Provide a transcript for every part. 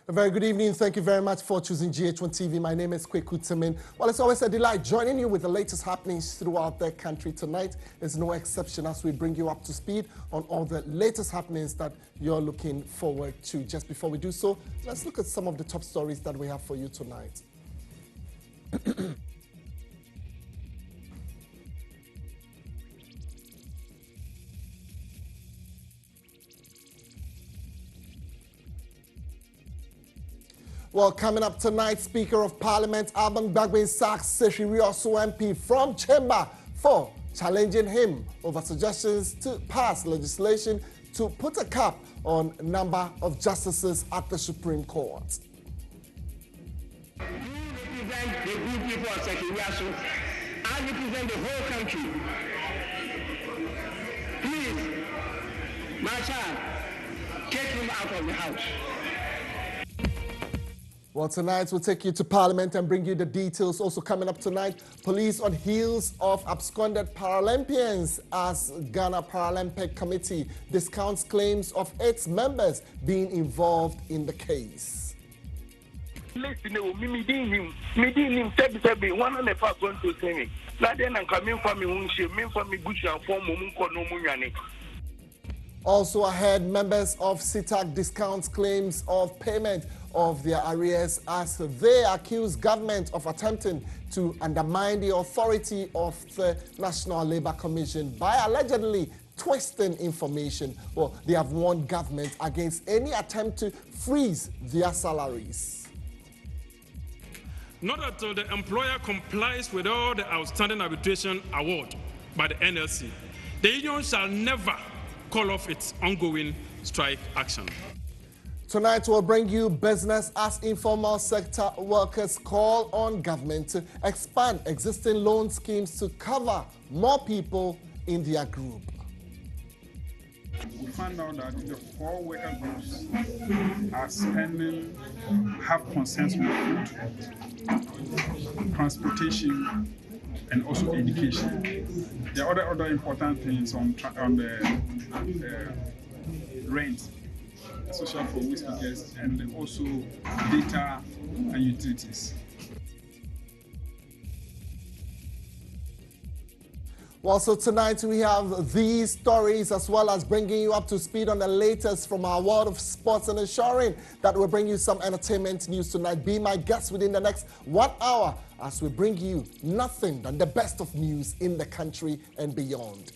A very good evening. Thank you very much for choosing GHOne TV. My name is Kweku Temeng. Well, it's always a delight joining you with the latest happenings throughout the country. Tonight is no exception as we bring you up to speed on all the latest happenings that you're looking forward to. Just before we do so, let's look at some of the top stories that we have for you tonight. Well, coming up tonight, Speaker of Parliament Alban Gbagbe sacks Seshiri-Osu MP from Chamber for challenging him over suggestions to pass legislation to put a cap on number of justices at the Supreme Court. You represent the good people of Seshiri-Osu. I represent the whole country. Please, my child, take him out of the house. Well, tonight we'll take you to Parliament and bring you the details. Also coming up tonight, police on heels of absconded Paralympians as Ghana Paralympic Committee discounts claims of its members being involved in the case. Listen, me Also ahead, members of SITAC discounts claims of payment of their arrears as they accuse government of attempting to undermine the authority of the National Labour Commission by allegedly twisting information. Well, they have warned government against any attempt to freeze their salaries. Not until the employer complies with all the outstanding arbitration award by the NLC, the union shall never call off its ongoing strike action. Tonight we'll bring you business as informal sector workers call on government to expand existing loan schemes to cover more people in their group. We found out that the 4 worker groups are spending, have concerns with food, transportation, and also education. There are other important things on the rent, social for we speakers, and also data and utilities. Well, so tonight we have these stories as well as bringing you up to speed on the latest from our world of sports and ensuring that we'll bring you some entertainment news tonight. Be my guest within the next 1 hour as we bring you nothing than the best of news in the country and beyond.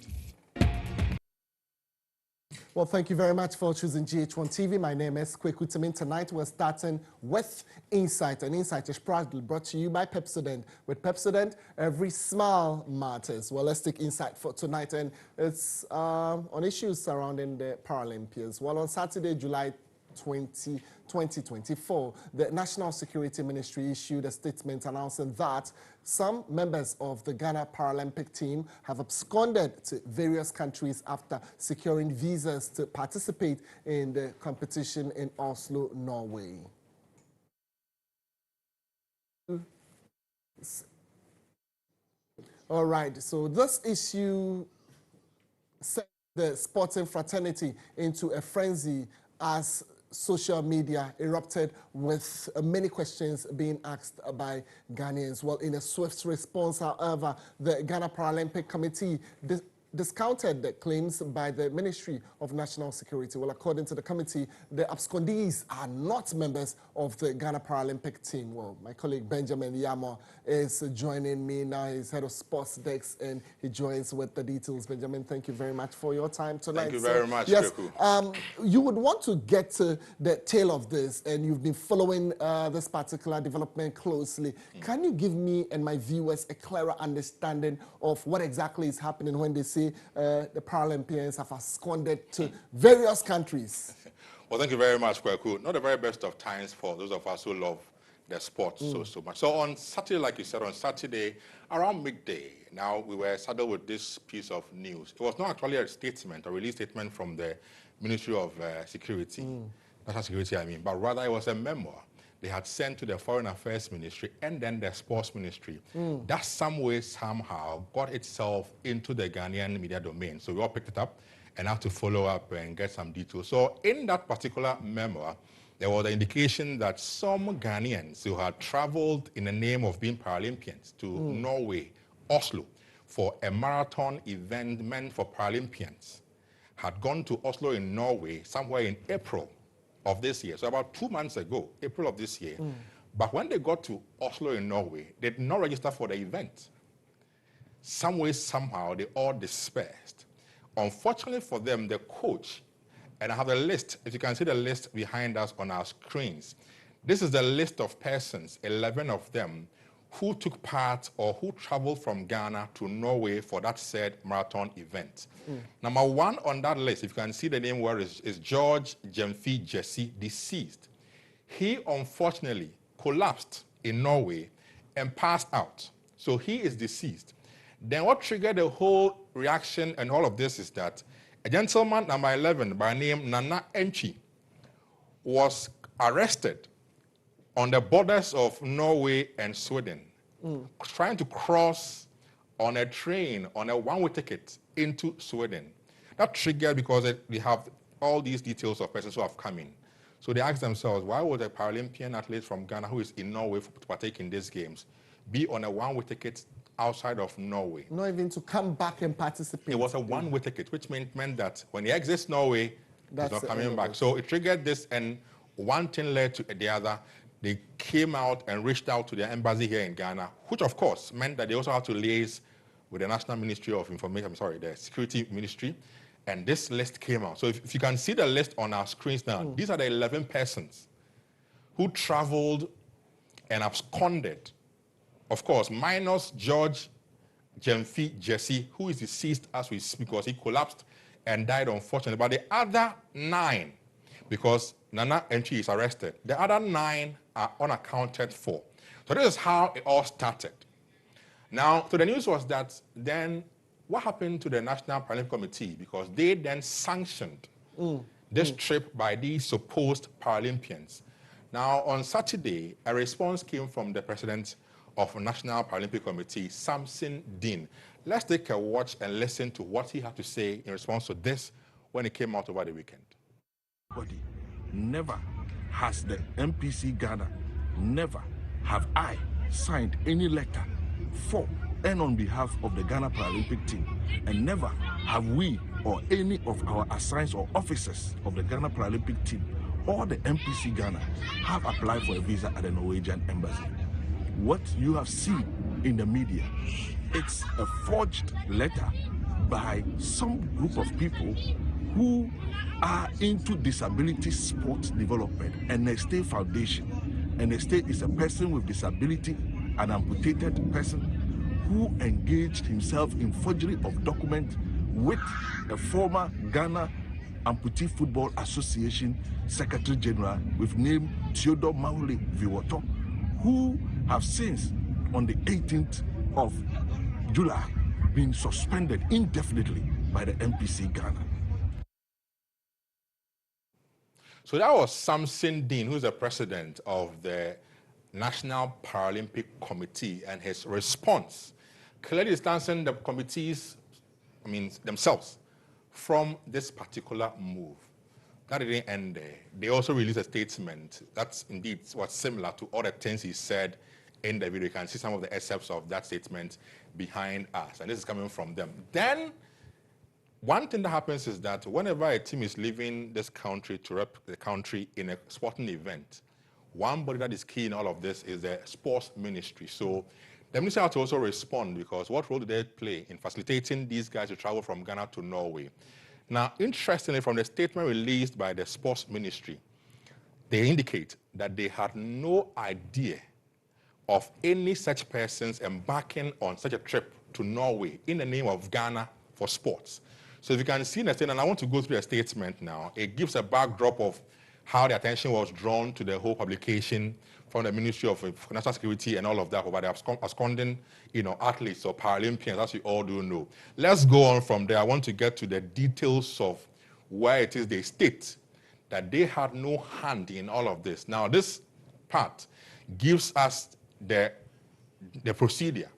Well, thank you very much for choosing GHOne TV. My name is Kweku Temeng. Tonight we're starting with Insight, and Insight is proudly brought to you by Pepsodent. With Pepsodent, every smile matters. Well, let's take Insight for tonight, and it's on issues surrounding the Paralympians. Well, on Saturday, July 2024, the National Security Ministry issued a statement announcing that some members of the Ghana Paralympic team have absconded to various countries after securing visas to participate in the competition in Oslo, Norway. All right, so this issue sent the sporting fraternity into a frenzy as social media erupted with many questions being asked by Ghanaians. Well, in a swift response, however, the Ghana Paralympic Committee discounted the claims by the Ministry of National Security. Well, according to the committee, the abscondees are not members of the Ghana Paralympic team. Well, my colleague Benjamin Yamo is joining me now. He's head of sports desk, and he joins with the details. Benjamin, thank you very much for your time tonight. Thank you very much, yes, Kweku. you would want to get to the tail of this, and you've been following this particular development closely. Can you give me and my viewers a clearer understanding of what exactly is happening when they say the Paralympians have absconded to various countries? Well, thank you very much, Kweku. Not the very best of times for those of us who love the sport so much. So on Saturday, like you said, on Saturday, around midday, now we were saddled with this piece of news. It was not actually a statement, a release statement from the Ministry of Security, National Security, I mean, but rather it was a memo they had sent to the Foreign Affairs Ministry and then the Sports Ministry. That some way, somehow, got itself into the Ghanaian media domain. So we all picked it up and have to follow up and get some details. So in that particular memo, there was an indication that some Ghanaians who had traveled in the name of being Paralympians to Norway, Oslo, for a marathon event meant for Paralympians, had gone to Oslo in Norway somewhere in April of this year, so about 2 months ago, April of this year. But when they got to Oslo in Norway, they did not register for the event. Some way, somehow, they all dispersed. Unfortunately for them, the coach, and I have a list, if you can see the list behind us on our screens, this is the list of persons, 11 of them, who took part or who traveled from Ghana to Norway for that said marathon event. Number one on that list, if you can see the name where is George Jemfi Jesse, deceased. He unfortunately collapsed in Norway and passed out. So he is deceased. Then what triggered the whole reaction and all of this is that a gentleman, number 11, by name Nana Enchi, was arrested on the borders of Norway and Sweden, trying to cross on a train, on a one-way ticket into Sweden. That triggered because we have all these details of persons who have come in. So they asked themselves, why would a Paralympian athlete from Ghana who is in Norway to partake in these games be on a one-way ticket outside of Norway? Not even to come back and participate. It was a one-way ticket, which meant that when he exits Norway, he's not coming back. So it triggered this, and one thing led to the other. They came out and reached out to their embassy here in Ghana, which of course meant that they also had to liaise with the National Ministry of Information, the Security Ministry, and this list came out. So if you can see the list on our screens now, these are the 11 persons who traveled and absconded. Of course, minus George Jemfi Jesse, who is deceased as we speak because he collapsed and died unfortunately. But the other 9, because Nana Enchi is arrested, the other 9 are unaccounted for. So this is how it all started. Now, so the news was that then what happened to the National Paralympic Committee? Because they then sanctioned this trip by these supposed Paralympians. Now, on Saturday, a response came from the president of National Paralympic Committee, Samson Dean. Let's take a watch and listen to what he had to say in response to this when it came out over the weekend. Never has the MPC Ghana, never have I signed any letter for and on behalf of the Ghana Paralympic team, and never have we or any of our assigns or officers of the Ghana Paralympic team or the MPC Ghana have applied for a visa at the Norwegian embassy. What you have seen in the media, it's a forged letter by some group of people who are into disability sports development, and Neste Foundation. And Neste is a person with disability, an amputated person who engaged himself in forgery of documents with a former Ghana Amputee Football Association Secretary General with name Theodore Maule Viwoto, who have since, on the 18th of July, been suspended indefinitely by the MPC Ghana. So that was Samson Dean, who's the president of the National Paralympic Committee, and his response clearly distancing the committees, themselves, from this particular move. That didn't end there. They also released a statement that's indeed what's similar to all the things he said in the video. You can see some of the excerpts of that statement behind us, and this is coming from them. Then, one thing that happens is that whenever a team is leaving this country to rep the country in a sporting event, one body that is key in all of this is the sports ministry. So the ministry had to also respond, because what role do they play in facilitating these guys to travel from Ghana to Norway? Now, interestingly, from the statement released by the sports ministry, they indicate that they had no idea of any such persons embarking on such a trip to Norway in the name of Ghana for sports. So if you can see in the statement, and I want to go through a statement now, it gives a backdrop of how the attention was drawn to the whole publication from the Ministry of National Security and all of that, about the absconding, athletes or Paralympians, as you all do know. Let's go on from there. I want to get to the details of where it is they state that they had no hand in all of this. Now, this part gives us the procedure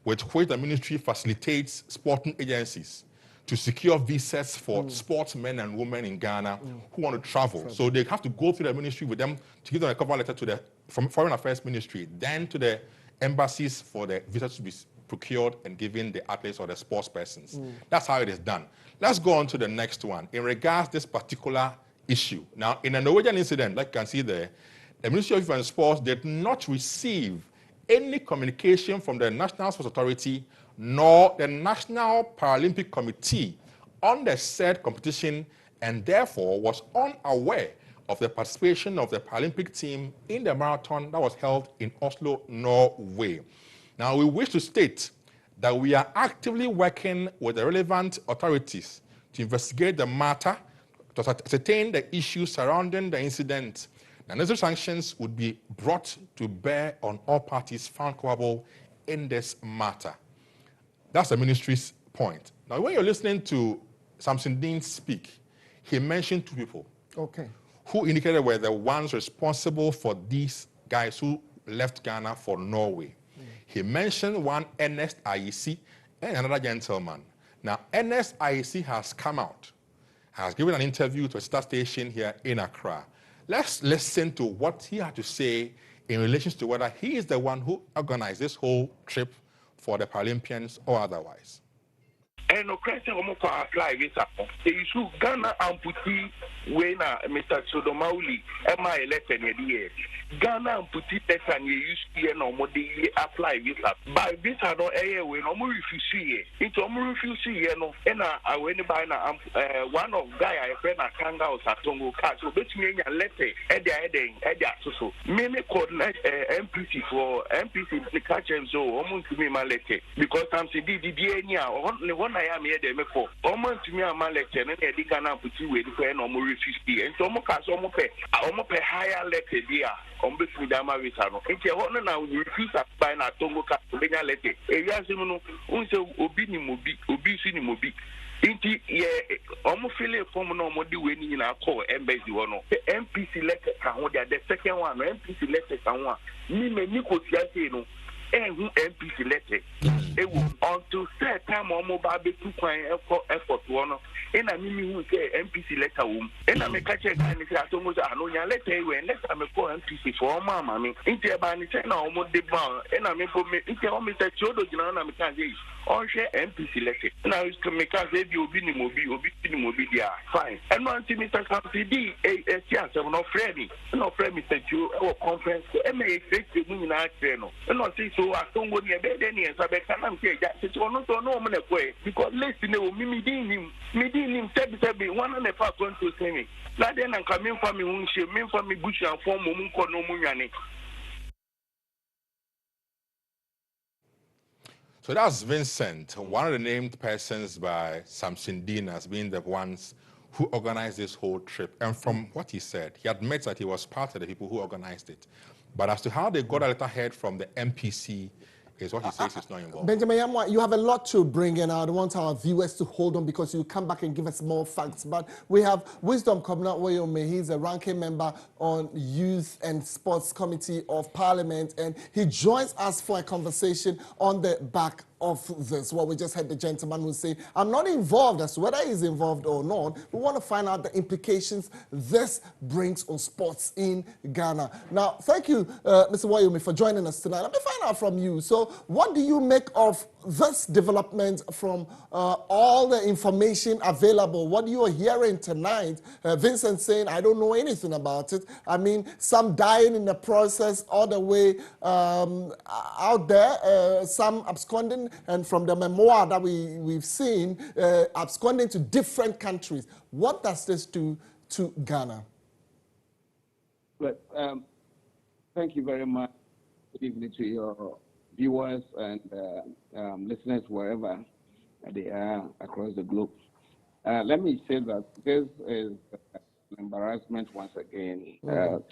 with which the ministry facilitates sporting agencies to secure visas for sportsmen and women in Ghana who want to travel. So they have to go through the ministry with them to give them a cover letter to the from Foreign Affairs Ministry, then to the embassies for the visas to be procured and given the athletes or the sports persons. That's how it is done. Let's go on to the next one. In regards to this particular issue. Now, in a Norwegian incident, like you can see there, the Ministry of Youth and Sports did not receive any communication from the National Sports Authority nor the National Paralympic Committee on the said competition, and therefore was unaware of the participation of the Paralympic team in the marathon that was held in Oslo, Norway. Now, we wish to state that we are actively working with the relevant authorities to investigate the matter, to ascertain the issues surrounding the incident, and necessary sanctions would be brought to bear on all parties found culpable in this matter. That's the ministry's point. Now, when you're listening to Samson Dean speak, he mentioned two people who indicated were the ones responsible for these guys who left Ghana for Norway. He mentioned one, Ernest IEC, and another gentleman. Now, Ernest IEC has come out, has given an interview to a star station here in Accra. Let's listen to what he had to say in relation to whether he is the one who organized this whole trip for the Paralympians or otherwise. And no question apply visa. The issue Ghana amputee when Mr. Sodomauli MI election year. Ghana amputee letter you use here no more apply visa. By visa no air when no more refuse it no refuse here no and I went by one of guy I friend a kanga or satongo card so bet me a letter Edia so many coordinate MPC for MPC the catch and so almost to me my letter because I'm saying the one I am here they make for almost to me a man letter and they Ghana amputee with the no more refuse and so more cash almost pay higher letter there. Ombesi dama visano. Enti hono na refuse by na tongo ka benya lete. Eya simuno unse obi ni mobi, obi si ni mobi. Enti ye omo file form no modi we ni na call embassy wono. MPC letter ka ho the second one MPC letter ka ho. Ni me ni ko tia se no. Who MPC letter. Until set time omo ba be tu kwan effort wono. And I mean, who say MPC letter home. And I make a check and say, I don't know, letter when let me call MPC for mamma. Into a banny, almost the bar. And I mean, for me, it's almost a chodo, I'm on share MPC letter. Now it's to make us if you be mobile, fine. And one to Mr. Campidi, a chance of no friendly, no friend, Mr. Joe, or conference, and may expect the moon at Treno. And not say so, I don't go near bed any, and so I can't say that it's one not no man way, because listen, me him, Sebi, one and a half going to say me. Not then I'm coming from me, who she mean for me, Bush and form Munko no Munyani. So that's Vincent, one of the named persons by Samson Dean as being the ones who organized this whole trip. And from what he said, he admits that he was part of the people who organized it. But as to how they got a letterhead from the MPC is what he says is not involved. Benjamin Yamwa, you have a lot to bring in. I want our viewers to hold on because you come back and give us more facts. But we have Wisdom Kobna Woyome. He's a ranking member on Youth and Sports Committee of Parliament, and he joins us for a conversation on the back of this. Well, we just had the gentleman who say, I'm not involved. As to whether he's involved or not, we want to find out the implications this brings on sports in Ghana. Now, thank you, Mr. Woyome, for joining us tonight. Let me find out from you. So, what do you make of this development from all the information available? What you are hearing tonight, Vincent saying, I don't know anything about it. I mean, some dying in the process all the way out there, some absconding, and from the memoir that we've seen, absconding to different countries. What does this do to Ghana? But, thank you very much. Good evening to your viewers and listeners wherever they are across the globe. Let me say that this is an embarrassment once again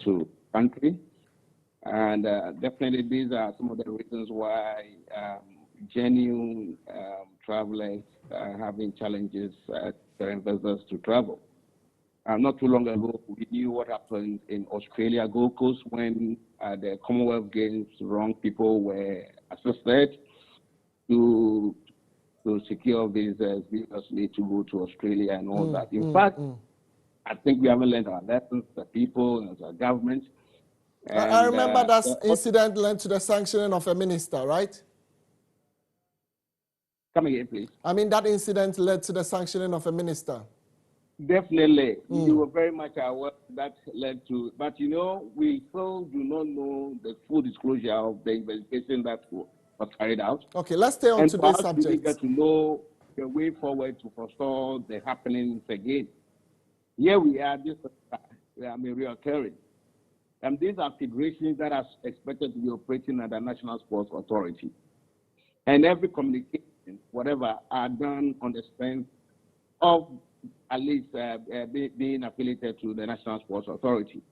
to country, and definitely these are some of the reasons why genuine travelers are having challenges for investors to travel. Not too long ago, we knew what happened in Australia, Gold Coast, when the Commonwealth Games, wrong people were assisted to to secure visas, previously to go to Australia and all that. In fact, I think we haven't learned our lessons, the people, as a government. And, I remember that incident led to the sanctioning of a minister, right? Come again, please. I mean, that incident led to the sanctioning of a minister. Definitely. You were very much aware that led to, but you know, we still do not know the full disclosure of the investigation that was carried out. Okay, let's stay on and today's for us, we subject. get to know the way forward to forestall the happenings again. Here we are, this reoccurring. And these are federations that are expected to be operating at the National Sports Authority. And every communication, whatever, are done on the strength of at least being affiliated to the National Sports Authority.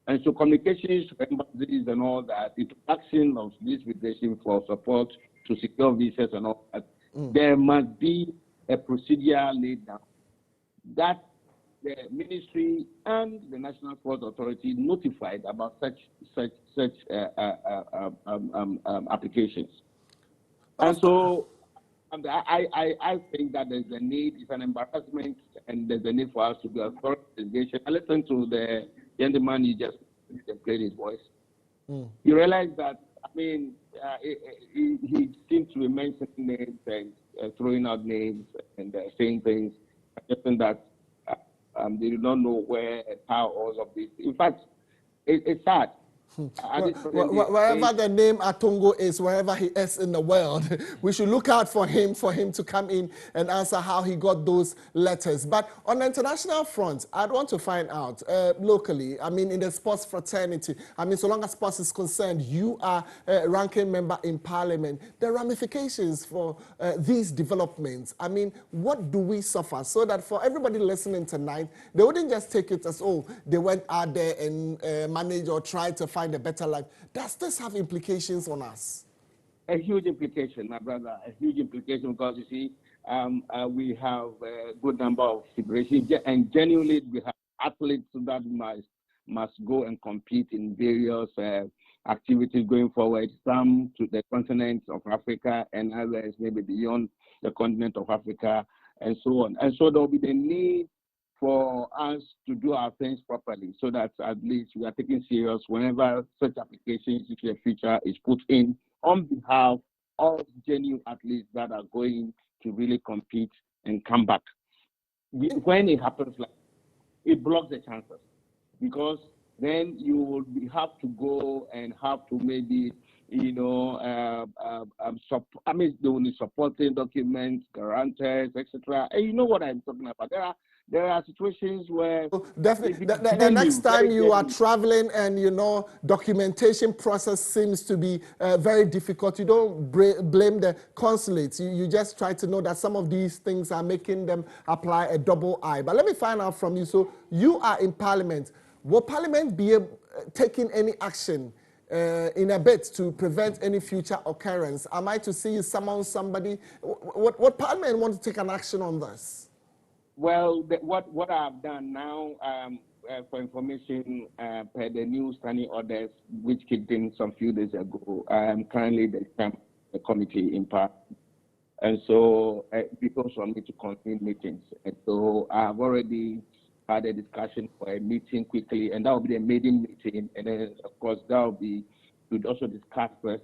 And so communications, embassies and all that, introduction of this federation for support to secure visas and all that, there must be a procedure laid down that the ministry and the National Sports Authority notified about such applications. And so I think that there's a need, it's an embarrassment, and there's a need for us to do a thorough investigation. I listened to the gentleman, you just played his voice. You realize that, I mean, he seemed to be mentioning names and throwing out names and saying things, suggesting that they do not know where and how all of this. In fact, it's sad. Wherever the name Atongo is, wherever he is in the world, we should look out for him to come in and answer how he got those letters. But on the international front, I'd want to find out locally, I mean, in the sports fraternity, I mean, so long as sports is concerned, you are a ranking member in parliament. The ramifications for these developments, I mean, what do we suffer so that for everybody listening tonight, they wouldn't just take it as, oh, they went out there and managed or tried to find a better life. Does this have implications on us? A huge implication, my brother, a huge implication, because you see, we have a good number of federations, and genuinely we have athletes that must go and compete in various activities going forward, some to the continent of Africa and others maybe beyond the continent of Africa and so on. And so there will be the need for us to do our things properly, so that at least we are taken serious whenever such applications into the future is put in on behalf of genuine athletes that are going to really compete and come back. When it happens, like, it blocks the chances, because then you will have to go and have to maybe, you know, I mean, they will need supporting documents, guarantors, etc. And you know what I'm talking about. There are situations where definitely the next time you are traveling and, you know, documentation process seems to be very difficult, you don't blame the consulates. You just try to know that some of these things are making them apply a double I. But let me find out from you. So you are in Parliament. Will Parliament be taking any action in a bid to prevent any future occurrence? Am I to see you summon somebody? What Parliament want to take an action on this? Well, what I've done now, for information, per the new standing orders, which kicked in some few days ago, I am currently the committee in part. And so people want me to convene meetings. And so I've already had a discussion for a meeting quickly, and that will be a maiden meeting. And then, of course, we'd also discuss first.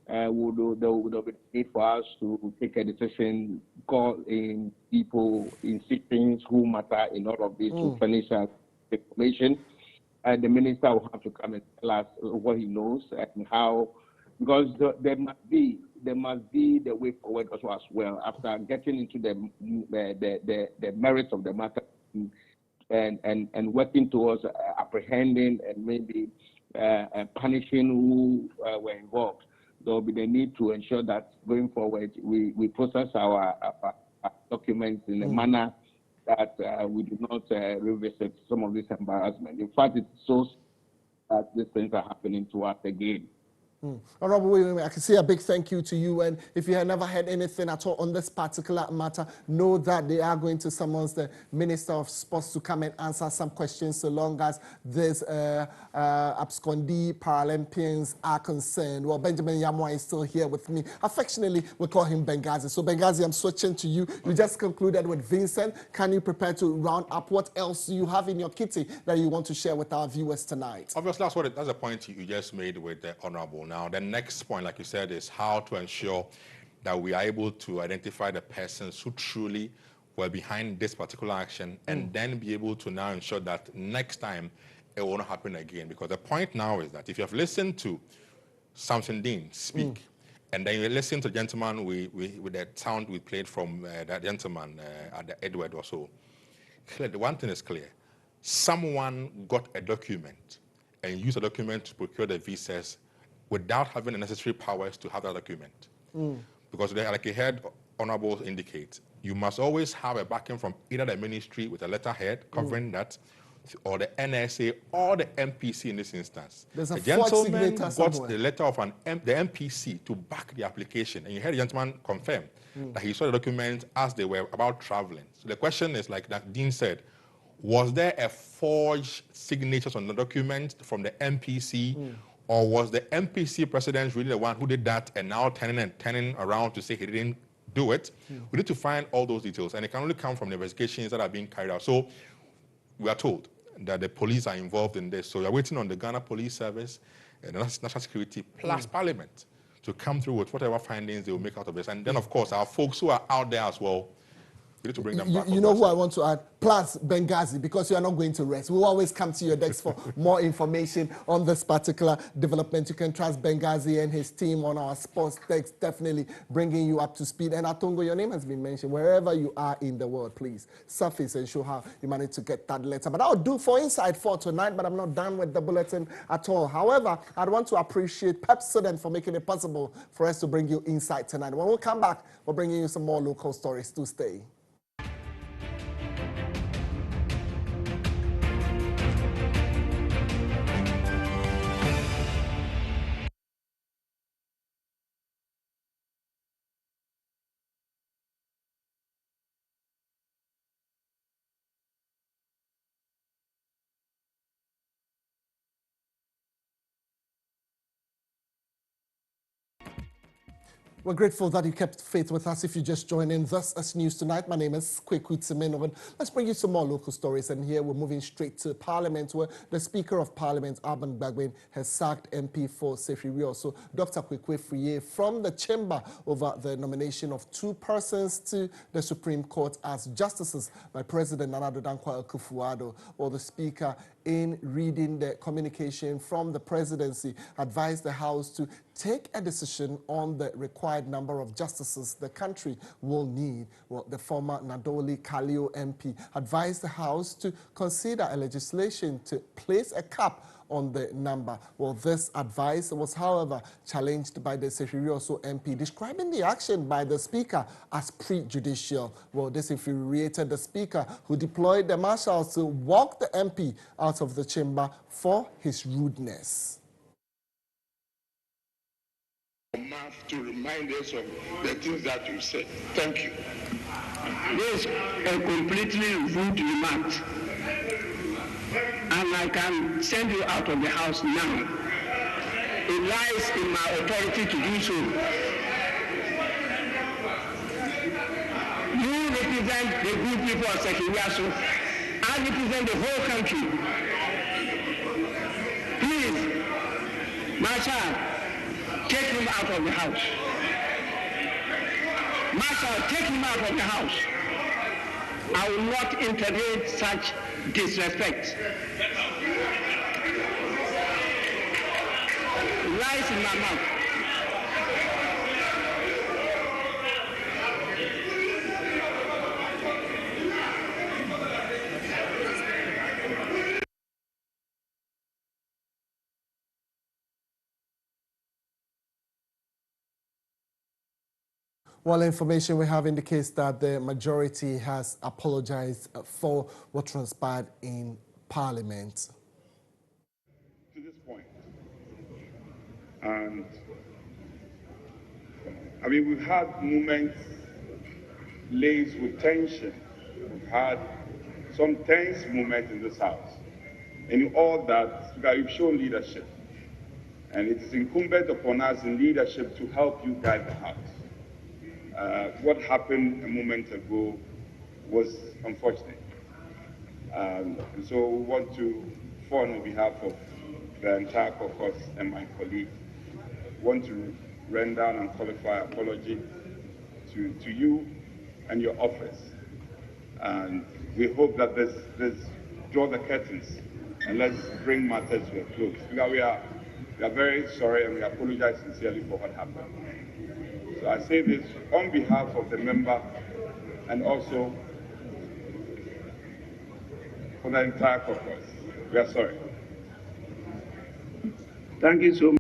There would be a need for us to take a decision, call in people in sittings who matter in all of this to furnish us information. The minister will have to come and tell us what he knows and how, because there must be the way forward also as well, after getting into the merits of the matter and working towards apprehending and maybe punishing who were involved. There will be the need to ensure that going forward we process our documents in a manner that we do not revisit some of this embarrassment. In fact, it shows that these things are happening to us again. Honorable William, I can say a big thank you to you. And if you have never heard anything at all on this particular matter, know that they are going to summon the Minister of Sports to come and answer some questions so long as these abscondee Paralympians are concerned. Well, Benjamin Yamwa is still here with me. Affectionately, we call him Benghazi. So, Benghazi, I'm switching to you. You just concluded with Vincent. Can you prepare to round up? What else do you have in your kitty that you want to share with our viewers tonight? Obviously, that's the point you just made with the Honorable. Now, the next point, like you said, is how to ensure that we are able to identify the persons who truly were behind this particular action and then be able to now ensure that next time it will not happen again. Because the point now is that if you have listened to Samson Dean speak, and then you listen to the gentleman with the sound we played from that gentleman at the Edward or so, the one thing is clear. Someone got a document and used a document to procure the visas without having the necessary powers to have that document. Because like you heard Honorable indicate, you must always have a backing from either the ministry with a letterhead covering that, or the NSA or the MPC in this instance. There's a the gentleman got somewhere. The letter of the MPC to back the application, and you heard the gentleman confirm that he saw the document as they were about traveling. So the question is, like that Dean said, was there a forged signatures on the document from the MPC, or was the MPC president really the one who did that and now turning around to say he didn't do it? We need to find all those details, and it can only come from the investigations that are being carried out. So we are told that the police are involved in this. So we are waiting on the Ghana Police Service and the National Security plus Parliament to come through with whatever findings they will make out of this. And then, of course, our folks who are out there as well, we need to bring them back. You know who I want to add? Plus Benghazi, because you are not going to rest. We'll always come to your desk for more information on this particular development. You can trust Benghazi and his team on our sports text, definitely bringing you up to speed. And Atongo, your name has been mentioned. Wherever you are in the world, please surface and show how you managed to get that letter. But I'll do for Inside 4 tonight, but I'm not done with the bulletin at all. However, I'd want to appreciate Pepsodent for making it possible for us to bring you Inside tonight. When we come back, we're bringing you some more local stories to stay. We're grateful that you kept faith with us. If you just joined in, this is News Tonight. My name is Kweku. Let's bring you some more local stories. And here we're moving straight to Parliament, where the Speaker of Parliament, Alban Gbagbe, has sacked MP for Sefiri. So Dr. Kweku from the chamber over the nomination of 2 persons to the Supreme Court as justices by President Nana Addo Dankwa Akufo-Addo. Or the Speaker, in reading the communication from the presidency, advised the House to take a decision on the required number of justices the country will need. Well, the former Nadoli Kalio MP advised the House to consider a legislation to place a cap on the number. Well, this advice was, however, challenged by the Sefirioso MP, describing the action by the Speaker as prejudicial. Well, this infuriated the Speaker, who deployed the marshals to walk the MP out of the chamber for his rudeness. To remind us of the things that you said. Thank you. This is a completely rude remark, and I can send you out of the house now. It lies in my authority to do so. You represent the good people of Sekiwiaso. I represent the whole country. Please, Marshal, take him out of the house. Marshal, take him out of the house. I will not tolerate such disrespect. It lies in my mouth. Well, information we have indicates that the majority has apologized for what transpired in Parliament. To this point, And I mean, we've had moments laced with tension. We've had some tense moments in this House. And in all that, we've shown leadership. And it is incumbent upon us in leadership to help you guide the House. What happened a moment ago was unfortunate. And so we want to, on behalf of the entire caucus and my colleagues, want to render an unqualified apology to you and your office. And we hope that this draw the curtains and let's bring matters to a close. Because we are very sorry and we apologize sincerely for what happened. So I say this on behalf of the member and also for the entire caucus. We are sorry. Thank you so much.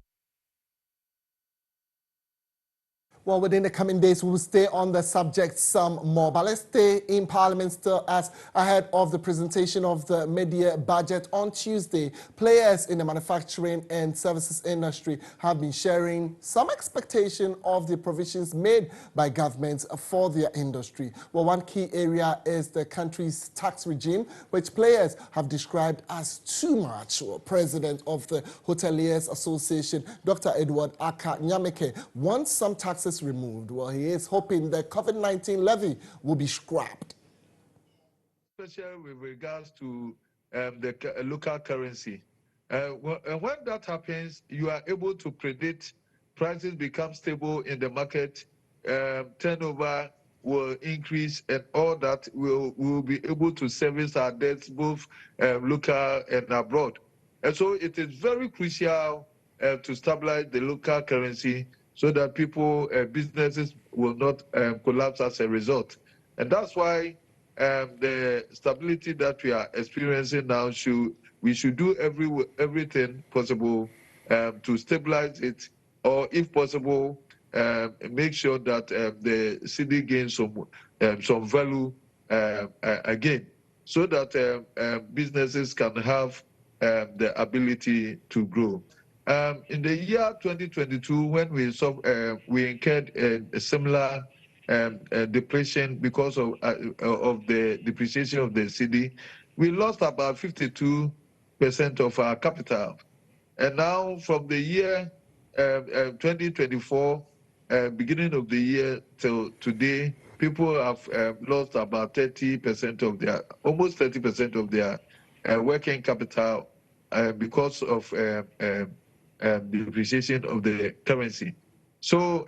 Well, within the coming days, we will stay on the subject some more. But let's stay in Parliament still as ahead of the presentation of the mid-year budget on Tuesday. Players in the manufacturing and services industry have been sharing some expectation of the provisions made by governments for their industry. Well, one key area is the country's tax regime, which players have described as too much. Well, President of the Hoteliers Association, Dr. Edward Aka Nyameke, wants some taxes removed. Well, he is hoping the COVID-19 levy will be scrapped. Especially with regards to the local currency. When that happens, you are able to predict prices become stable in the market, turnover will increase, and all that will be able to service our debts, both local and abroad. And so it is very crucial to stabilize the local currency so that people, businesses will not collapse as a result. And that's why the stability that we are experiencing now, we should do everything possible to stabilize it, or if possible, make sure that the city gains some value again, so that businesses can have the ability to grow. In the year 2022, when we incurred a similar depression because of the depreciation of the cedi, we lost about 52% of our capital. And now from the year 2024, beginning of the year till today, people have lost about 30% of their, almost 30% of their working capital because of the depreciation of the currency. So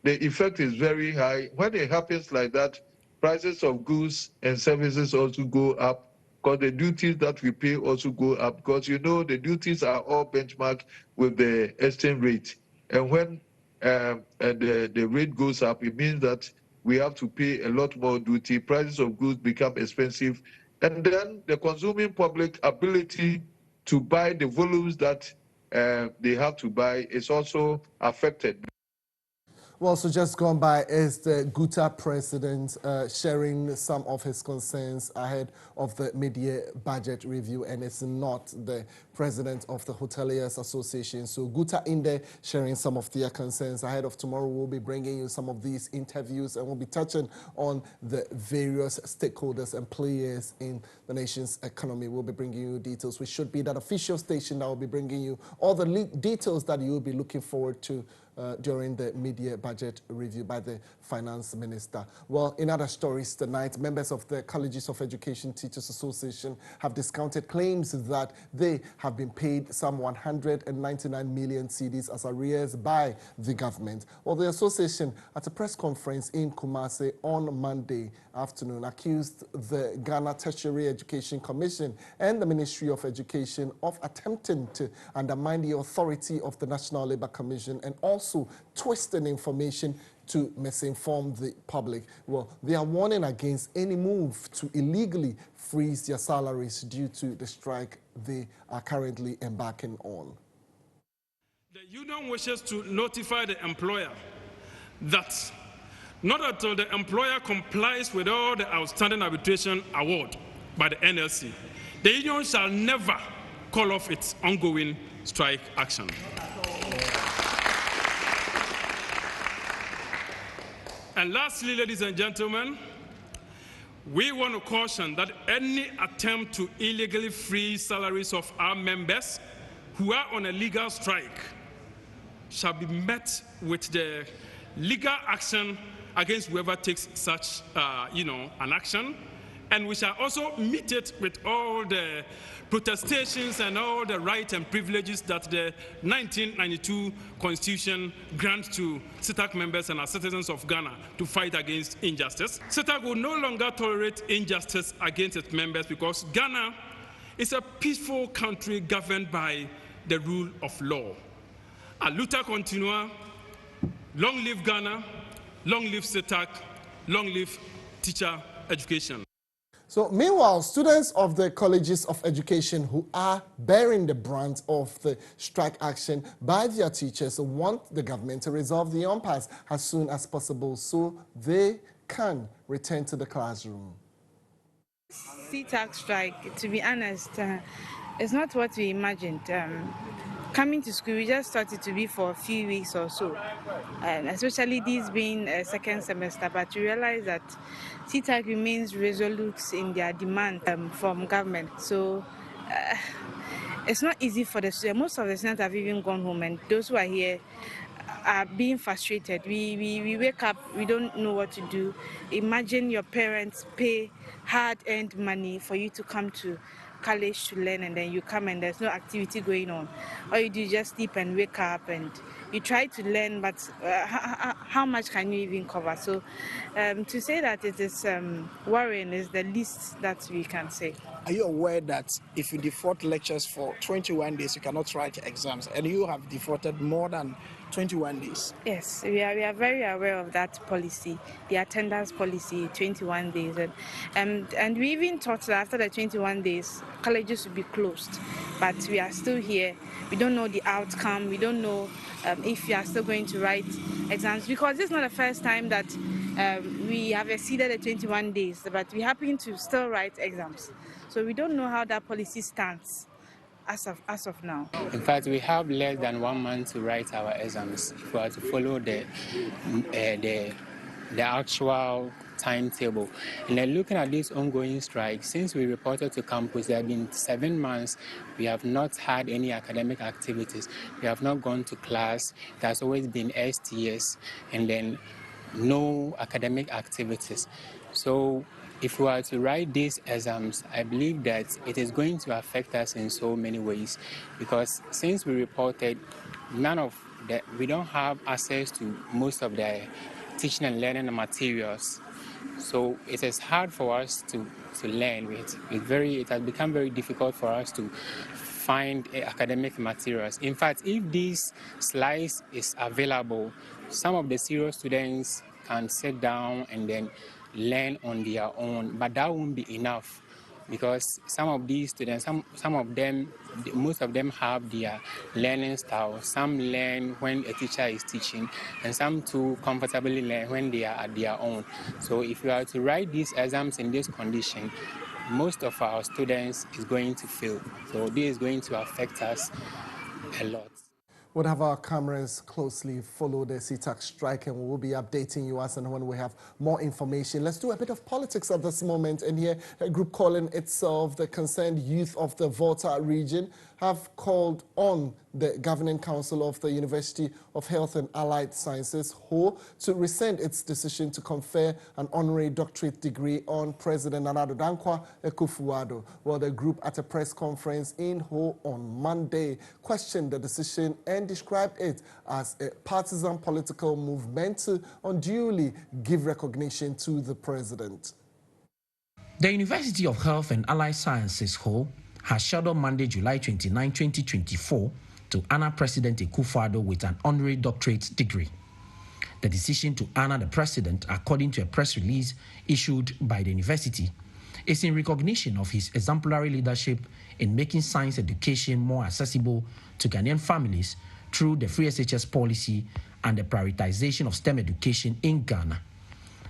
the effect is very high. When it happens like that, prices of goods and services also go up, because the duties that we pay also go up, because you know the duties are all benchmarked with the exchange rate. And when the rate goes up, it means that we have to pay a lot more duty, prices of goods become expensive, and then the consuming public ability to buy the volumes that they have to buy is also affected. Well, so just gone by is the GHOne president sharing some of his concerns ahead of the mid-year budget review, and it's not the president of the Hoteliers Association. So GHOne in there sharing some of their concerns. Ahead of tomorrow, we'll be bringing you some of these interviews, and we'll be touching on the various stakeholders and players in the nation's economy. We'll be bringing you details. We should be that official station that will be bringing you all the details that you'll be looking forward to during the mid-year budget review by the finance minister. Well, in other stories tonight, members of the Colleges of Education Teachers Association have discounted claims that they have been paid some 199 million cedis as arrears by the government. Well, the association, at a press conference in Kumasi on Monday afternoon, accused the Ghana Tertiary Education Commission and the Ministry of Education of attempting to undermine the authority of the National Labour Commission and also twisting information to misinform the public. Well, they are warning against any move to illegally freeze their salaries due to the strike they are currently embarking on. The union wishes to notify the employer that not until the employer complies with all the outstanding arbitration award by the NLC, the union shall never call off its ongoing strike action. And lastly, ladies and gentlemen, we want to caution that any attempt to illegally freeze salaries of our members who are on a legal strike shall be met with the legal action against whoever takes such, an action. And we shall also meet it with all the protestations and all the rights and privileges that the 1992 Constitution grants to CITAC members and our citizens of Ghana to fight against injustice. CITAC will no longer tolerate injustice against its members because Ghana is a peaceful country governed by the rule of law. A luta continua, long live Ghana, long live CITAC, long live teacher education. So meanwhile, students of the colleges of education who are bearing the brunt of the strike action by their teachers want the government to resolve the impasse as soon as possible so they can return to the classroom. CITAC strike, to be honest, is not what we imagined. Coming to school, we just thought it to be for a few weeks or so, especially this being a second semester, but we realize that CITAC remains resolute in their demand from government. So it's not easy for the students. Most of the students have even gone home, and those who are here are being frustrated. We wake up, we don't know what to do. Imagine your parents pay hard-earned money for you to come to college to learn, and then you come and there's no activity going on. All you do is just sleep and wake up, and you try to learn, but how much can you even cover? So to say that it is worrying is the least that we can say. Are you aware that if you default lectures for 21 days, you cannot write exams, and you have defaulted more than 21 days? Yes, we are very aware of that policy, the attendance policy, 21 days. And we even thought that after the 21 days, colleges would be closed. But we are still here. We don't know the outcome. We don't know if we are still going to write exams, because this is not the first time that we have exceeded the 21 days, but we happen to still write exams. So we don't know how that policy stands as of now. In fact, we have less than 1 month to write our exams if we are to follow the actual timetable. And then looking at this ongoing strike, since we reported to campus, there have been 7 months. We have not had any academic activities. We have not gone to class. It has always been STS and then no academic activities. So if we are to write these exams, I believe that it is going to affect us in so many ways, because since we reported, we don't have access to most of the teaching and learning materials. So it is hard for us to learn. It has become very difficult for us to find academic materials. In fact, if this slice is available, some of the serious students can sit down and then learn on their own, but that won't be enough, because some of these students, most of them have their learning style. Some learn when a teacher is teaching, and some too comfortably learn when they are at their own. So if we are to write these exams in this condition, most of our students is going to fail. So this is going to affect us a lot. We'll have our cameras closely follow the CITAC strike, and we will be updating you as and when we have more information. Let's do a bit of politics at this moment. And here, a group calling itself the Concerned Youth of the Volta region have called on the Governing Council of the University of Health and Allied Sciences, GHOne, to rescind its decision to confer an honorary doctorate degree on President Nana Addo Dankwa Akufo-Addo. Well, the group at a press conference in GHOne on Monday questioned the decision and described it as a partisan political movement to unduly give recognition to the president. The University of Health and Allied Sciences, GHOne, has scheduled Monday, July 29, 2024, to honor President Akufo-Addo with an honorary doctorate degree. The decision to honor the president, according to a press release issued by the university, is in recognition of his exemplary leadership in making science education more accessible to Ghanaian families through the free SHS policy and the prioritization of STEM education in Ghana.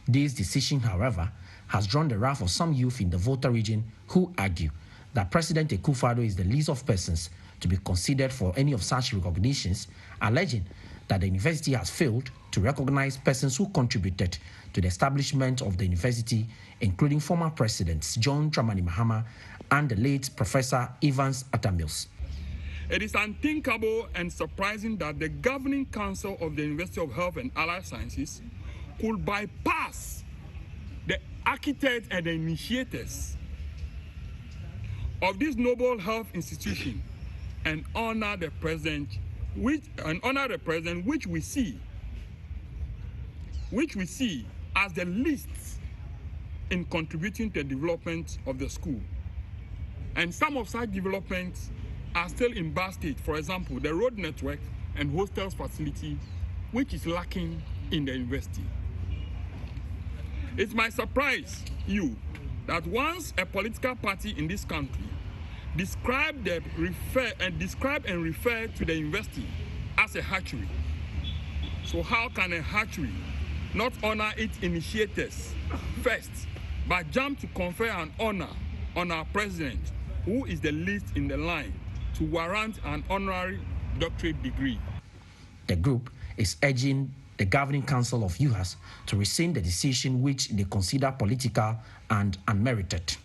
This decision, however, has drawn the wrath of some youth in the Volta region who argue that President Akufo-Addo is the least of persons to be considered for any of such recognitions, alleging that the university has failed to recognize persons who contributed to the establishment of the university, including former presidents John Dramani Mahama and the late Professor Evans Atamils. It is unthinkable and surprising that the governing council of the University of Health and Allied Sciences could bypass the architects and the initiators of this noble health institution and honor the president, which we see as the least in contributing to the development of the school. And some of such developments are still in bad state. For example, the road network and hostels facility, which is lacking in the university. It might surprise you that once a political party in this country describe and refer to the university as a hatchery, so how can a hatchery not honor its initiators first, but jump to confer an honor on our president, who is the least in the line to warrant an honorary doctorate degree? The group is urging the governing council of UHAS to rescind the decision which they consider political and unmerited.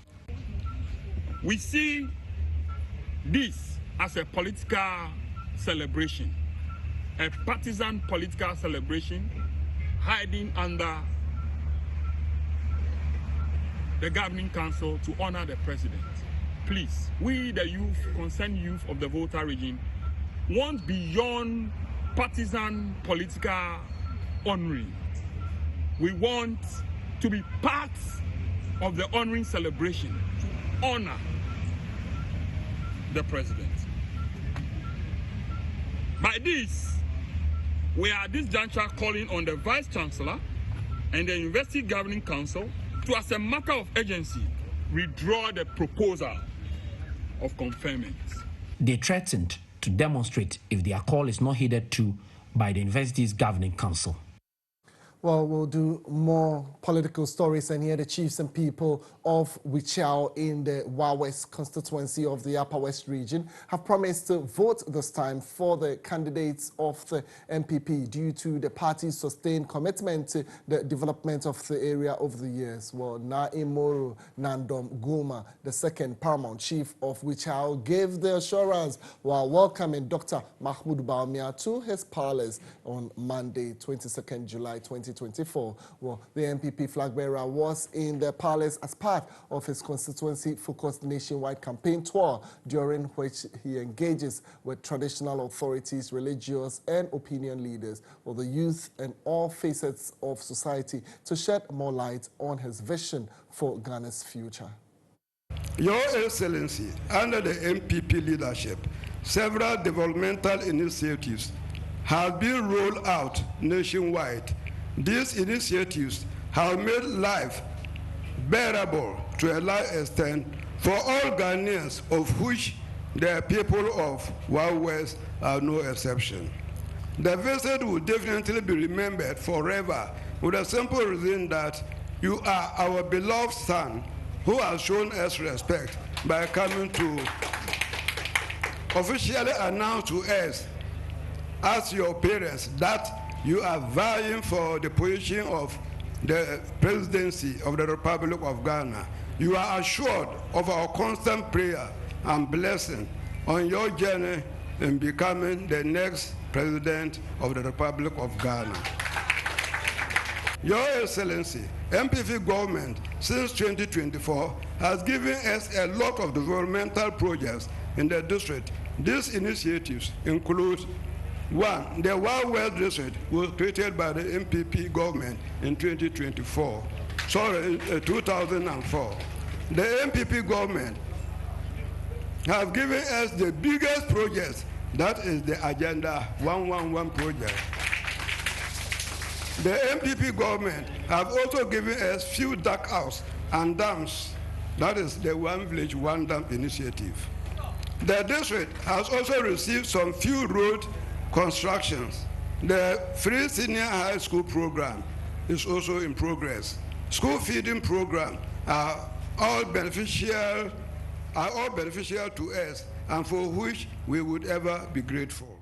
We see this as a political celebration, a partisan political celebration hiding under the governing council to honor the president. Please, we the youth, concerned youth of the Volta region, want beyond partisan political honoring. We want to be part of the honoring celebration, to honor the president. By this, we are at this juncture calling on the Vice Chancellor and the University Governing Council to, as a matter of urgency, withdraw the proposal of conferment. They threatened to demonstrate if their call is not heeded to by the university's governing council. Well, we'll do more political stories and hear the chiefs and people of Wichao in the Wa West constituency of the Upper West region have promised to vote this time for the candidates of the MPP due to the party's sustained commitment to the development of the area over the years. Well, Naimoru Nandom Guma, the second paramount chief of Wichao, gave the assurance while welcoming Dr. Mahmoud Baumia to his palace on Monday, 22nd July 2024. Well, the MPP flag bearer was in the palace as part of his constituency-focused nationwide campaign tour, during which he engages with traditional authorities, religious and opinion leaders, or the youth and all facets of society to shed more light on his vision for Ghana's future. Your Excellency, under the MPP leadership, several developmental initiatives have been rolled out nationwide. These initiatives have made life bearable to a large extent for all Ghanaians, of which the people of Wa West are no exception. The visit will definitely be remembered forever, with a simple reason that you are our beloved son who has shown us respect by coming to officially announce to us as your parents that you are vying for the position of the presidency of the Republic of Ghana. You are assured of our constant prayer and blessing on your journey in becoming the next president of the Republic of Ghana. Your Excellency, MPP government since 2024 has given us a lot of developmental projects in the district. These initiatives include: 1. The Wa West district was created by the MPP government in 2004. The MPP government has given us the biggest project, that is the Agenda 111 project. The MPP government have also given us few duck houses and dams, that is the One Village, One Dam initiative. The district has also received some few road constructions. The free senior high school program is also in progress. School feeding program are all beneficial to us, and for which we would ever be grateful.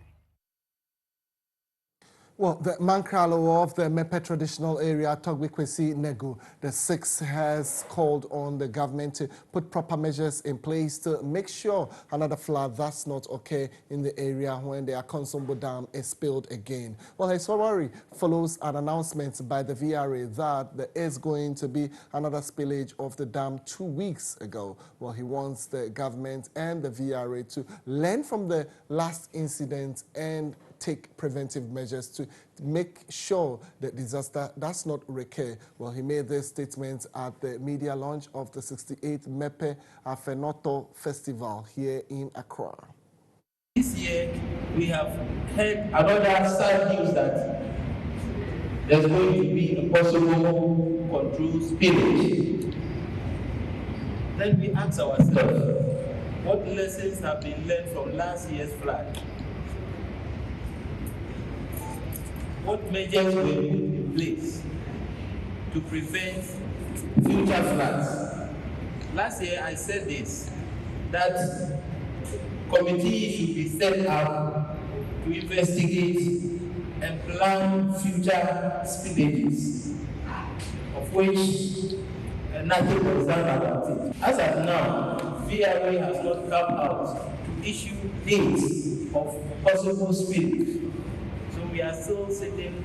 Well, the Mankralo of the Mepe traditional area, Kweku, Negu, the 6 has called on the government to put proper measures in place to make sure another flood that's not okay in the area when the Akonsombo Dam is spilled again. Well, his worry follows an announcement by the VRA that there is going to be another spillage of the dam 2 weeks ago. Well, he wants the government and the VRA to learn from the last incident and take preventive measures to make sure that disaster does not recur. Well, he made this statement at the media launch of the 68th Mepe Afenoto Festival here in Accra. This year, we have heard another sad news that there's going to be a possible controlled spillage. Then we ask ourselves, what lessons have been learned from last year's flood? What measures were put in place to prevent future floods? Last year I said this, that committees should be set up to investigate and plan future spillages, of which nothing was done about it. As of now, VRA has not come out to issue dates of possible spillage. So we are still sitting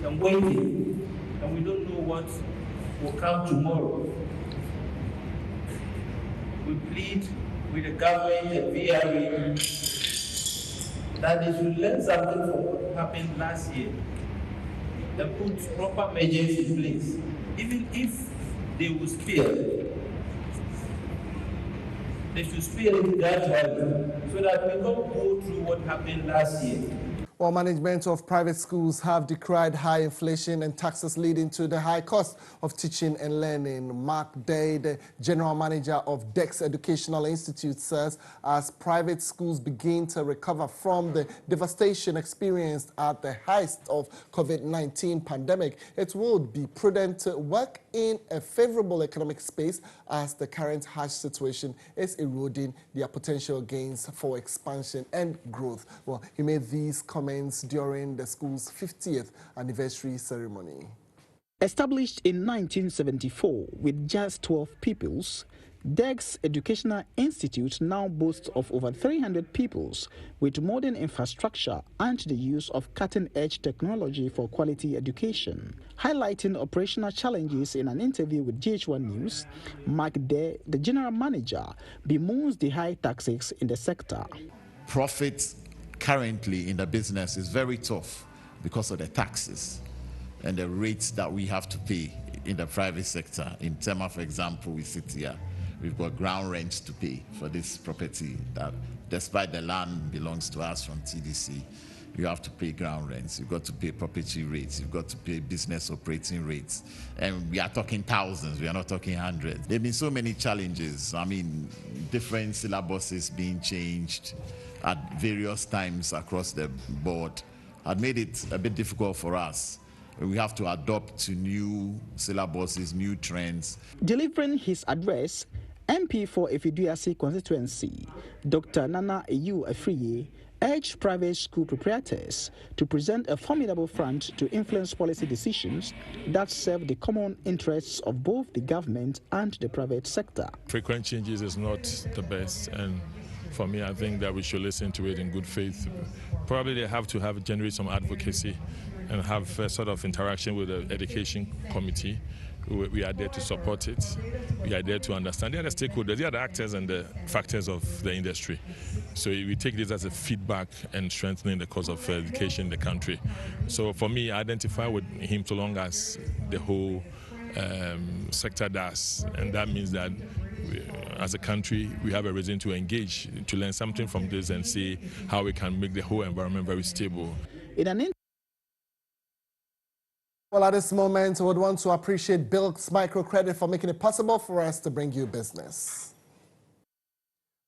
and waiting, and we don't know what will come tomorrow. We plead with the government and VRA that they should learn something from what happened last year and put proper measures in place. Even if they will spill, they should spill it gradually so that we don't go through what happened last year. While management of private schools have decried high inflation and taxes leading to the high cost of teaching and learning, Mark Day, the general manager of Dex Educational Institute, says as private schools begin to recover from the devastation experienced at the height of COVID-19 pandemic, it would be prudent to work in a favorable economic space as the current harsh situation is eroding their potential gains for expansion and growth. Well, he made these comments during the school's 50th anniversary ceremony. Established in 1974 with just 12 pupils, Dex Educational Institute now boasts of over 300 pupils with modern infrastructure and the use of cutting-edge technology for quality education. Highlighting operational challenges in an interview with GHOne News, Mark Day, the general manager, bemoans the high taxes in the sector. Profits currently in the business is very tough because of the taxes and the rates that we have to pay in the private sector. In Temeng, for example, we sit here, we've got ground rents to pay for this property that despite the land belongs to us from TDC, you have to pay ground rents, you've got to pay property rates, you've got to pay business operating rates. And we are talking thousands, we are not talking hundreds. There have been so many challenges. I mean, different syllabuses being changed at various times across the board had made it a bit difficult for us. We have to adapt to new syllabuses, new trends. Delivering his address, MP for Efiduasi constituency, Dr. Nana Eyu Afriye, urged private school proprietors to present a formidable front to influence policy decisions that serve the common interests of both the government and the private sector. Frequent changes is not the best, and for me, I think that we should listen to it in good faith. Probably they have to generate some advocacy and have a sort of interaction with the education committee. We are there to support it. We are there to understand. They are the stakeholders, they are the actors and the factors of the industry. So we take this as a feedback and strengthening the cause of education in the country. So for me, I identify with him so long as the whole sector does. And that means that as a country, we have a reason to engage, to learn something from this and see how we can make the whole environment very stable. Well, at this moment, I would want to appreciate Bilks Microcredit for making it possible for us to bring you business.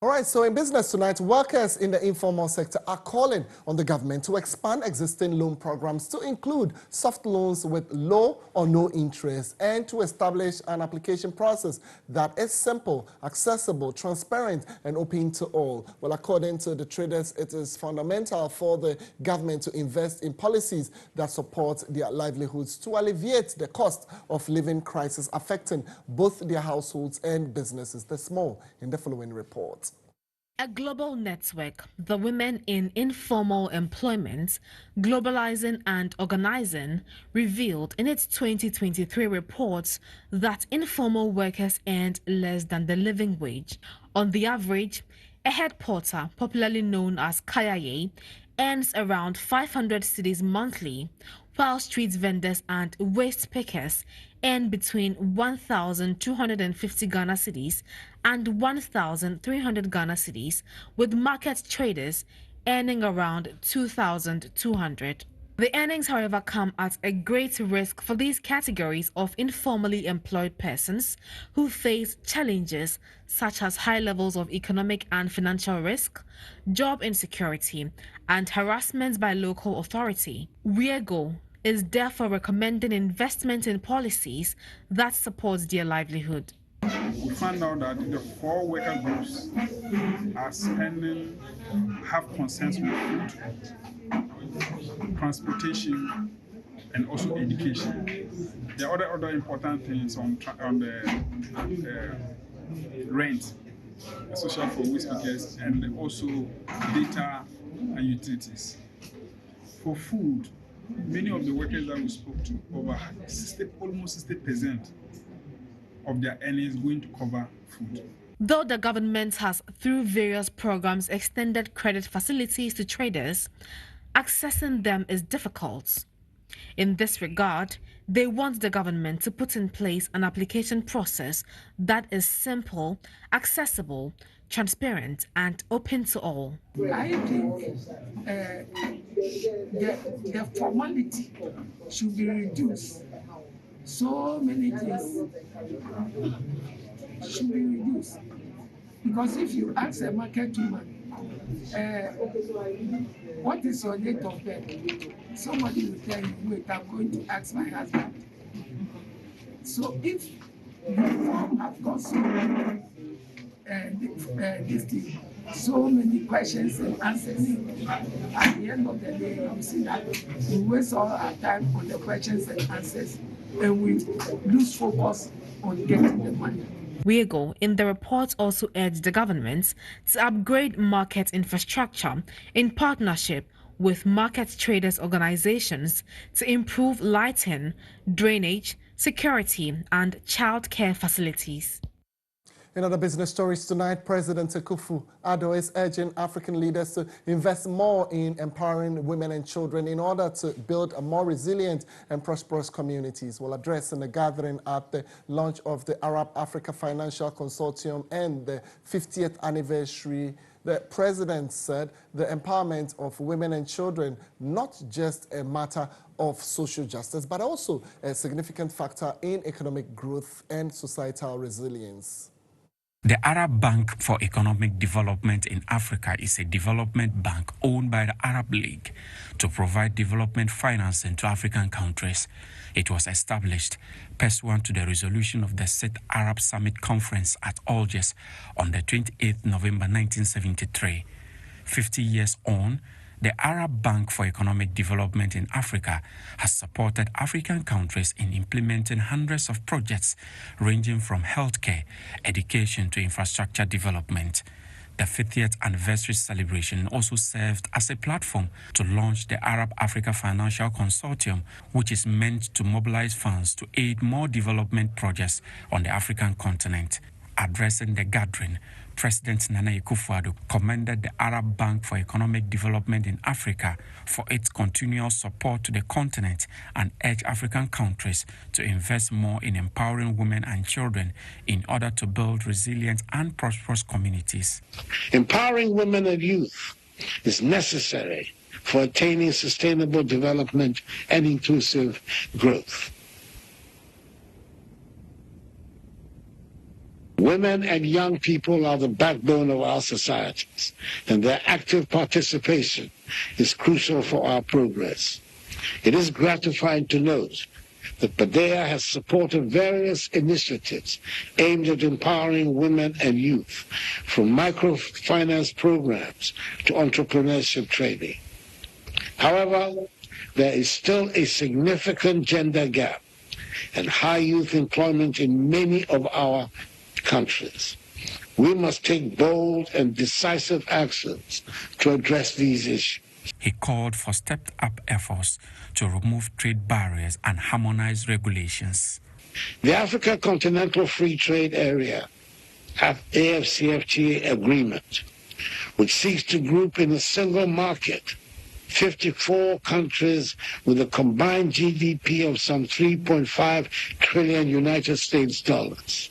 All right, so in business tonight, workers in the informal sector are calling on the government to expand existing loan programs to include soft loans with low or no interest and to establish an application process that is simple, accessible, transparent, and open to all. Well, according to the traders, it is fundamental for the government to invest in policies that support their livelihoods to alleviate the cost of living crisis affecting both their households and businesses. There's more in the following report. A global network, the Women in Informal Employment, Globalizing and Organizing, revealed in its 2023 report that informal workers earned less than the living wage. On the average, a head porter, popularly known as Kayaye, earns around 500 cedis monthly, while street vendors and waste pickers earn between 1,250 Ghana cedis and 1,300 Ghana cedis, with market traders earning around 2,200. The earnings, however, come at a great risk for these categories of informally employed persons who face challenges such as high levels of economic and financial risk, job insecurity, and harassment by local authority. GHOne is therefore recommending investment in policies that support their livelihood. We found out that the 4 worker groups are spending, have concerns with food, transportation, and also education. There are other important things on the rent, social for waste pickers, and also data and utilities. For food, many of the workers that we spoke to, almost 60% of their earnings going to cover food. Though the government has, through various programs, extended credit facilities to traders, accessing them is difficult. In this regard, they want the government to put in place an application process that is simple, accessible, transparent, and open to all. I think the formality should be reduced. So many things should be reduced. Because if you ask a market woman, what is your date of birth? Somebody will tell you, wait, I'm going to ask my husband. So if the form has got so many, so many questions and answers, at the end of the day, you see that we waste all our time on the questions and answers, and we lose focus on getting the money. GHOne in the report also urged the government to upgrade market infrastructure in partnership with market traders organizations to improve lighting, drainage, security, and childcare facilities. In other business stories tonight, President Kweku is urging African leaders to invest more in empowering women and children in order to build a more resilient and prosperous communities. While addressing the gathering at the launch of the Arab Africa Financial Consortium and the 50th anniversary, the president said the empowerment of women and children, not just a matter of social justice, but also a significant factor in economic growth and societal resilience. The Arab Bank for Economic Development in Africa is a development bank owned by the Arab League to provide development financing to African countries. It was established pursuant to the resolution of the 6th Arab Summit Conference at Algiers on the 28th November 1973. 50 years on, the Arab Bank for Economic Development in Africa has supported African countries in implementing hundreds of projects ranging from healthcare, education to infrastructure development. The 50th anniversary celebration also served as a platform to launch the Arab Africa Financial Consortium, which is meant to mobilize funds to aid more development projects on the African continent. Addressing the gathering, President Nana Akufo-Addo commended the Arab Bank for Economic Development in Africa for its continual support to the continent and urged African countries to invest more in empowering women and children in order to build resilient and prosperous communities. Empowering women and youth is necessary for attaining sustainable development and inclusive growth. Women and young people are the backbone of our societies, and their active participation is crucial for our progress. It is gratifying to note that PADEA has supported various initiatives aimed at empowering women and youth, from microfinance programs to entrepreneurship training. However, there is still a significant gender gap and high youth employment in many of our countries. We must take bold and decisive actions to address these issues. He called for stepped-up efforts to remove trade barriers and harmonize regulations. The Africa Continental Free Trade Area, AFCFTA agreement, which seeks to group in a single market 54 countries with a combined GDP of some 3.5 trillion United States dollars,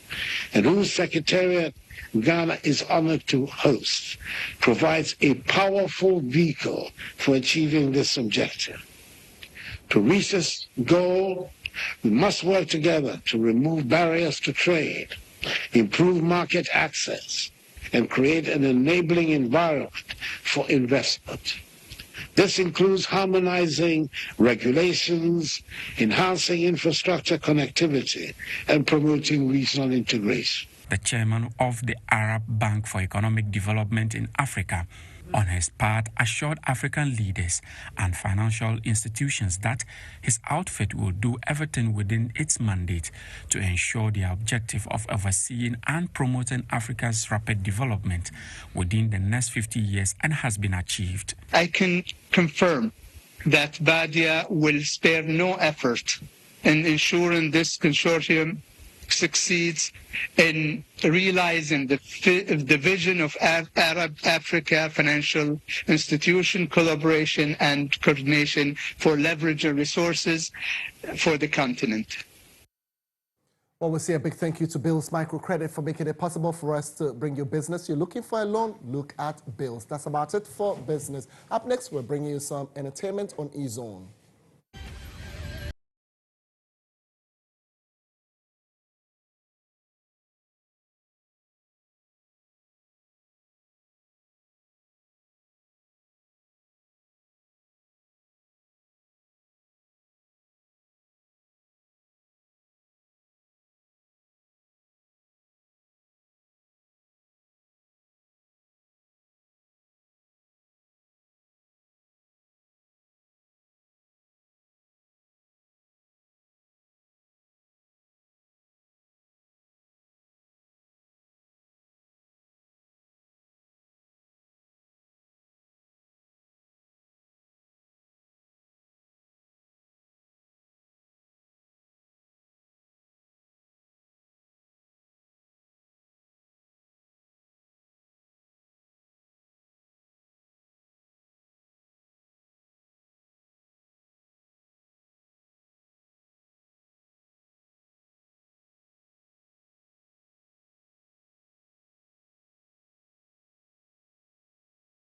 and whose secretariat Ghana is honored to host, provides a powerful vehicle for achieving this objective. To reach this goal, we must work together to remove barriers to trade, improve market access, and create an enabling environment for investment. This includes harmonizing regulations, enhancing infrastructure connectivity, and promoting regional integration. The chairman of the Arab Bank for Economic Development in Africa, on his part, assured African leaders and financial institutions that his outfit will do everything within its mandate to ensure the objective of overseeing and promoting Africa's rapid development within the next 50 years and has been achieved. I can confirm that BADIA will spare no effort in ensuring this consortium succeeds in realizing the vision of Arab-Africa financial institution collaboration and coordination for leveraging resources for the continent. Well, we'll say a big thank you to Bills Microcredit for making it possible for us to bring you business. You're looking for a loan? Look at Bills. That's about it for business. Up next, we're bringing you some entertainment on GHOne.